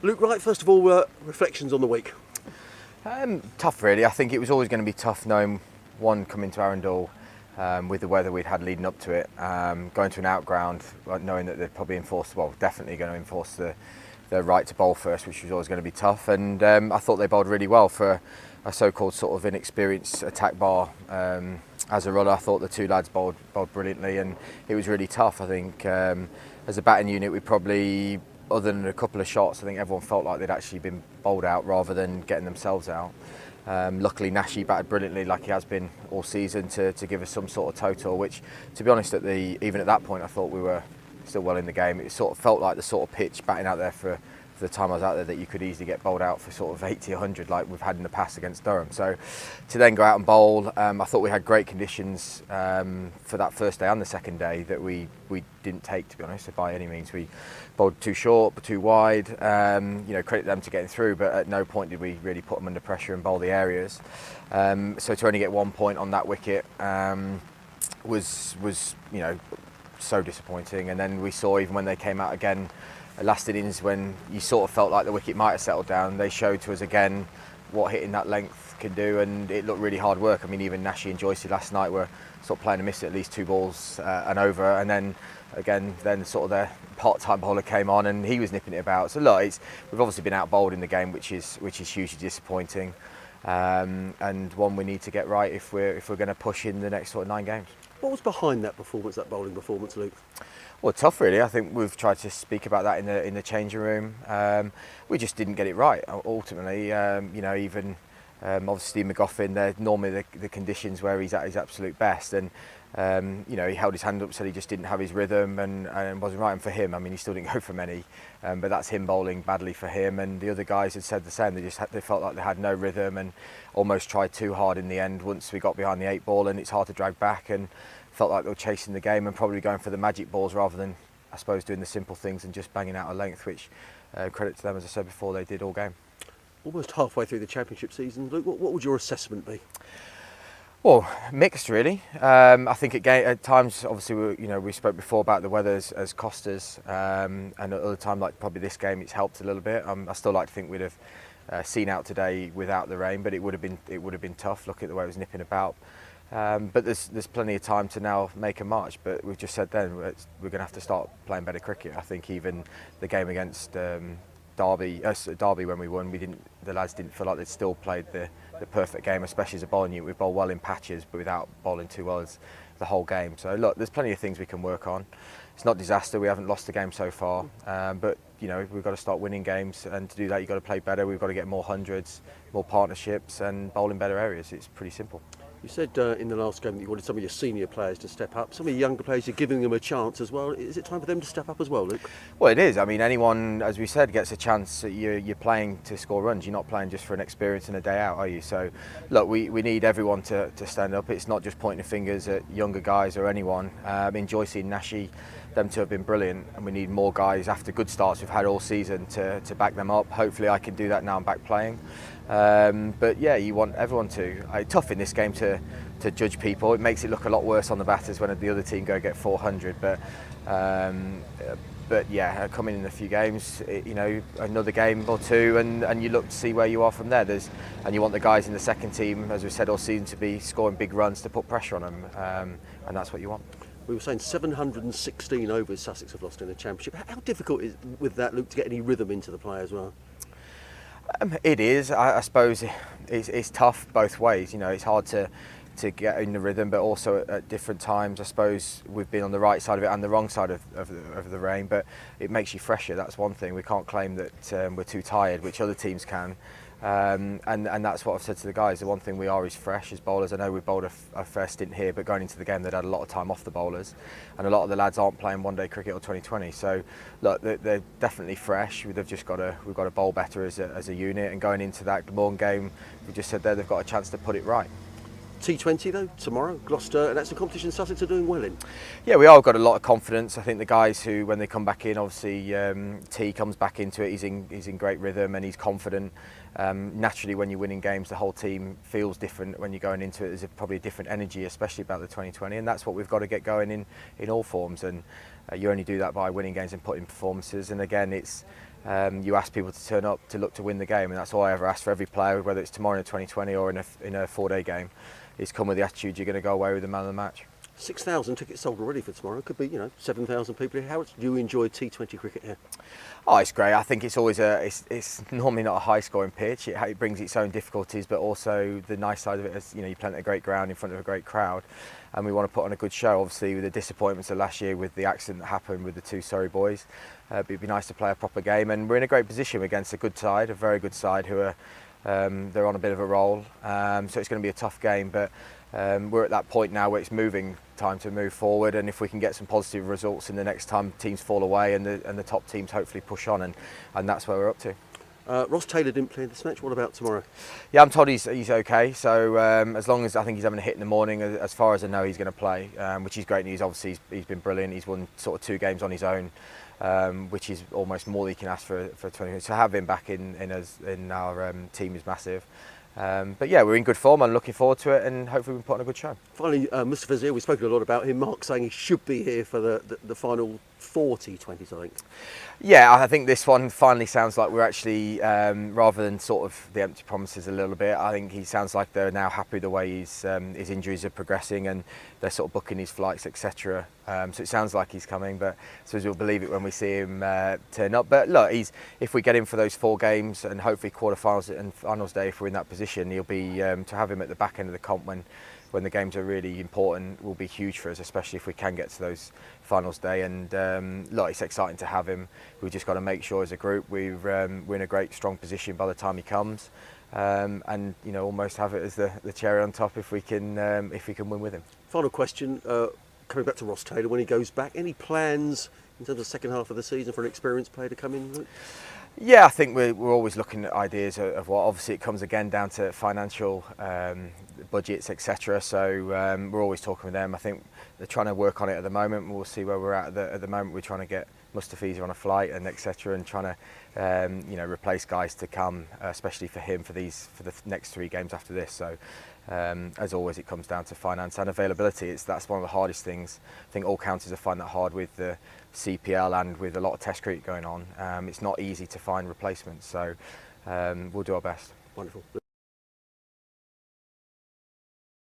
Luke Wright, first of all, reflections on the week. Tough really. I think it was always going to be tough knowing coming to Arundel with the weather we'd had leading up to it, going to an outground, knowing that they'd probably definitely going to enforce the right to bowl first, which was always going to be tough. And I thought they bowled really well for a so-called sort of inexperienced attack bar. As a runner, I thought the two lads bowled brilliantly, and it was really tough. I think as a batting unit, we probably, other than a couple of shots, I think everyone felt like they'd actually been bowled out rather than getting themselves out. Luckily, Nashi batted brilliantly, like he has been all season, to give us some sort of total. Which, to be honest, even at that point, I thought we were still well in the game. It sort of felt like the sort of pitch batting out there for the time I was out there that you could easily get bowled out for sort of 80, 100 like we've had in the past against Durham. So to then go out and bowl, I thought we had great conditions for that first day and the second day that we didn't take, to be honest, by any means. We bowled too short, but too wide. Credit them to getting through, but at no point did we really put them under pressure and bowl the areas. So to only get 1 point on that wicket was so disappointing. And then we saw, even when they came out again last innings, when you sort of felt like the wicket might have settled down, they showed to us again what hitting that length can do, and it looked really hard work. I mean, even Nashi and Joycey last night were sort of playing a miss at least 2 balls and over, and then sort of their part-time bowler came on and he was nipping it about. So look, we've obviously been out bowled in the game, which is hugely disappointing, and one we need to get right if we're going to push in the next sort of 9 games. What was behind that performance, that bowling performance, Luke? Well, tough really. I think we've tried to speak about that in the changing room. We just didn't get it right ultimately. Even obviously McGoffin, they're normally the conditions where he's at his absolute best, and he held his hand up, said he just didn't have his rhythm and wasn't right. And for him, I mean, he still didn't go for many, but that's him bowling badly for him. And the other guys had said the same. They felt like they had no rhythm and almost tried too hard in the end once we got behind the 8 ball, and it's hard to drag back, and felt like they were chasing the game and probably going for the magic balls rather than, I suppose, doing the simple things and just banging out a length, which credit to them, as I said before, they did all game. Almost halfway through the championship season, Luke, what would your assessment be? Well, mixed really. I think at times, obviously, we spoke before about the weather has cost us, and at other time, like probably this game, it's helped a little bit. I still like to think we'd have seen out today without the rain, but it would have been tough. Look at the way it was nipping about. But there's plenty of time to now make a march. But we've just said then we're going to have to start playing better cricket. I think even the game against Derby when we won, the lads didn't feel like they'd still played the perfect game, especially as a bowling unit. We bowl well in patches, but without bowling too well as the whole game. So look, there's plenty of things we can work on. It's not disaster. We haven't lost the game so far, but we've got to start winning games, and to do that, you've got to play better. We've got to get more hundreds, more partnerships, and bowl in better areas. It's pretty simple. You said in the last game that you wanted some of your senior players to step up. Some of your younger players, you're giving them a chance as well. Is it time for them to step up as well, Luke? Well, it is. I mean, anyone, as we said, gets a chance. You're playing to score runs. You're not playing just for an experience and a day out, are you? So, look, we need everyone to stand up. It's not just pointing fingers at younger guys or anyone. Joycey and Nashi, them two have been brilliant, and we need more guys after good starts we've had all season to back them up. Hopefully I can do that now I'm back playing. But yeah, you want everyone to. It's tough in this game to judge people. It makes it look a lot worse on the batters when the other team go get 400. But yeah, coming in a few games, another game or two, and you look to see where you are from there. And you want the guys in the second team, as we said all season, to be scoring big runs to put pressure on them, and that's what you want. We were saying 716 overs Sussex have lost in the championship. How difficult is with that, Luke, to get any rhythm into the play as well? It is. I suppose it's tough both ways. It's hard to get in the rhythm, but also at different times. I suppose we've been on the right side of it and the wrong side of the rain, but it makes you fresher. That's one thing. We can't claim that we're too tired, which other teams can. And that's what I've said to the guys. The one thing we are is fresh as bowlers. I know we bowled a fair stint here, but going into the game they'd had a lot of time off the bowlers, and a lot of the lads aren't playing one-day cricket or 2020. So look, they're definitely fresh. We've got to bowl better as a unit, and going into that Glamorgan game, we just said there they've got a chance to put it right. T20 though, tomorrow, Gloucester, and that's a competition Sussex are doing well in. Yeah, we all got a lot of confidence. I think the guys who, when they come back in, obviously T comes back into it, he's in great rhythm and he's confident. Naturally, when you're winning games, the whole team feels different when you're going into it. There's probably a different energy, especially about the 2020, and that's what we've got to get going in all forms. And You only do that by winning games and putting performances. And again, it's you ask people to turn up to look to win the game, and that's all I ever ask for every player, whether it's tomorrow in a 2020 or in a 4-day game, is come with the attitude you're going to go away with the man of the match. 6,000 tickets sold already for tomorrow. Could be, 7,000 people here. How much do you enjoy T20 cricket here? Oh, it's great. I think it's always it's normally not a high-scoring pitch. It brings its own difficulties, but also the nice side of it is, you play at a great ground in front of a great crowd, and we want to put on a good show. Obviously, with the disappointments of last year with the accident that happened with the two Surrey boys, it'd be nice to play a proper game, and we're in a great position against a good side, a very good side who are they're on a bit of a roll. So it's going to be a tough game, but we're at that point now where it's time to move forward, and if we can get some positive results in the next time teams fall away and the top teams hopefully push on, and that's where we're up to. Ross Taylor didn't play in this match. What about tomorrow? Yeah, I'm told he's okay. So as long as I think he's having a hit in the morning, as far as I know, he's going to play, which is great news. Obviously, he's been brilliant. He's won sort of 2 games on his own, which is almost more than you can ask for 20 minutes. To have him back in our team is massive. But yeah, we're in good form and looking forward to it, and hopefully we can put on a good show. Finally, Mustafa's here. We've spoken a lot about him. Mark saying he should be here for the final 4 T20s, I think. Yeah, I think this one finally sounds like we're actually, rather than sort of the empty promises a little bit, I think he sounds like they're now happy the way his injuries are progressing, and they're sort of booking his flights, etc. So it sounds like he's coming, but so we'll believe it when we see him turn up. But look, if we get him for those 4 games and hopefully quarterfinals and finals day, if we're in that position, he'll be to have him at the back end of the comp when the games are really important will be huge for us, especially if we can get to those finals day. And look, it's exciting to have him. We've just got to make sure as a group we're in a great strong position by the time he comes, and almost have it as the cherry on top if we can win with him. Final question, coming back to Ross Taylor when he goes back, any plans in terms of the second half of the season for an experienced player to come in, Luke? Yeah, I think we're always looking at ideas of what. Obviously, it comes again down to financial budgets, etc. So we're always talking with them. I think they're trying to work on it at the moment. We'll see where we're at the moment. We're trying to get Mustafiza on a flight and etc. and trying to replace guys to come, especially for him for the next 3 games after this. So as always, it comes down to finance and availability. That's one of the hardest things. I think all counties are finding that hard with the CPL and with a lot of test cricket going on. It's not easy to find replacements, so we'll do our best. Wonderful.